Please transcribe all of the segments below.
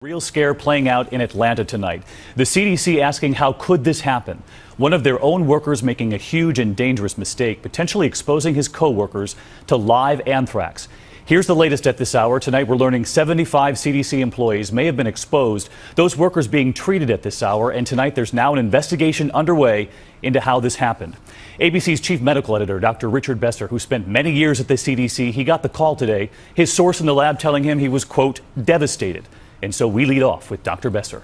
Real scare playing out in Atlanta tonight. The CDC asking how could this happen? One of their own workers making a huge and dangerous mistake, potentially exposing his co-workers to live anthrax. Here's the latest at this hour. Tonight we're learning 75 CDC employees may have been exposed, those workers being treated at this hour, and tonight there's now an investigation underway into how this happened. ABC's chief medical editor, Dr. Richard Besser, who spent many years at the CDC, he got the call today. His source in the lab telling him he was, quote, devastated. And so we lead off with Dr. Besser.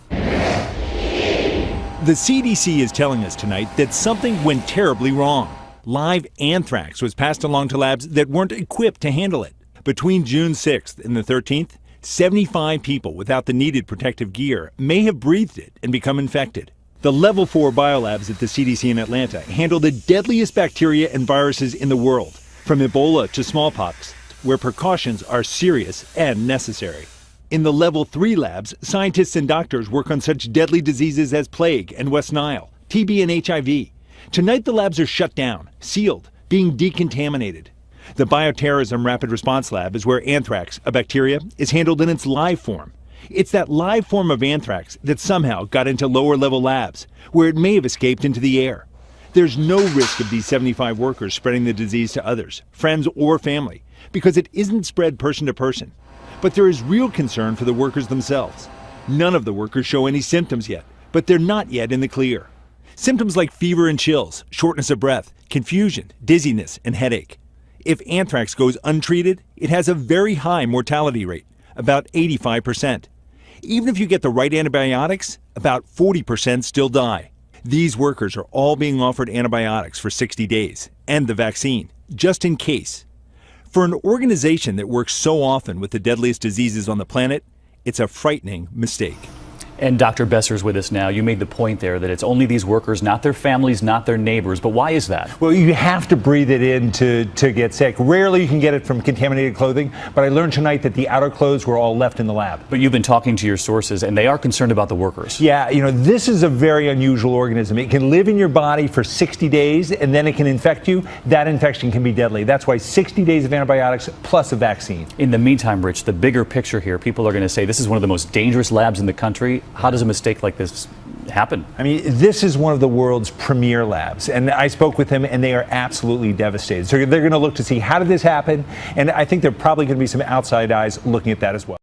The CDC is telling us tonight that something went terribly wrong. Live anthrax was passed along to labs that weren't equipped to handle it. Between June 6th and the 13th, 75 people without the needed protective gear may have breathed it and become infected. The Level 4 biolabs at the CDC in Atlanta handle the deadliest bacteria and viruses in the world, from Ebola to smallpox, where precautions are serious and necessary. In the Level 3 labs, scientists and doctors work on such deadly diseases as plague and West Nile, TB and HIV. Tonight the labs are shut down, sealed, being decontaminated. The Bioterrorism Rapid Response Lab is where anthrax, a bacteria, is handled in its live form. It's that live form of anthrax that somehow got into lower level labs, where it may have escaped into the air. There's no risk of these 75 workers spreading the disease to others, friends or family, because it isn't spread person to person. But there is real concern for the workers themselves. None of the workers show any symptoms yet, but they're not yet in the clear. Symptoms like fever and chills, shortness of breath, confusion, dizziness, and headache. If anthrax goes untreated, it has a very high mortality rate, about 85%. Even if you get the right antibiotics, about 40% still die. These workers are all being offered antibiotics for 60 days and the vaccine, just in case. For an organization that works so often with the deadliest diseases on the planet, it's a frightening mistake. And Dr. Besser's with us now. You made the point there that it's only these workers, not their families, not their neighbors. But why is that? Well, you have to breathe it in to get sick. Rarely you can get it from contaminated clothing, but I learned tonight that the outer clothes were all left in the lab. But you've been talking to your sources, and they are concerned about the workers. Yeah, this is a very unusual organism. It can live in your body for 60 days, and then it can infect you. That infection can be deadly. That's why 60 days of antibiotics plus a vaccine. In the meantime, Rich, the bigger picture here, people are going to say this is one of the most dangerous labs in the country. How does a mistake like this happen? I mean, this is one of the world's premier labs, and I spoke with them, and they are absolutely devastated. So they're going to look to see how did this happen, and I think there are probably going to be some outside eyes looking at that as well.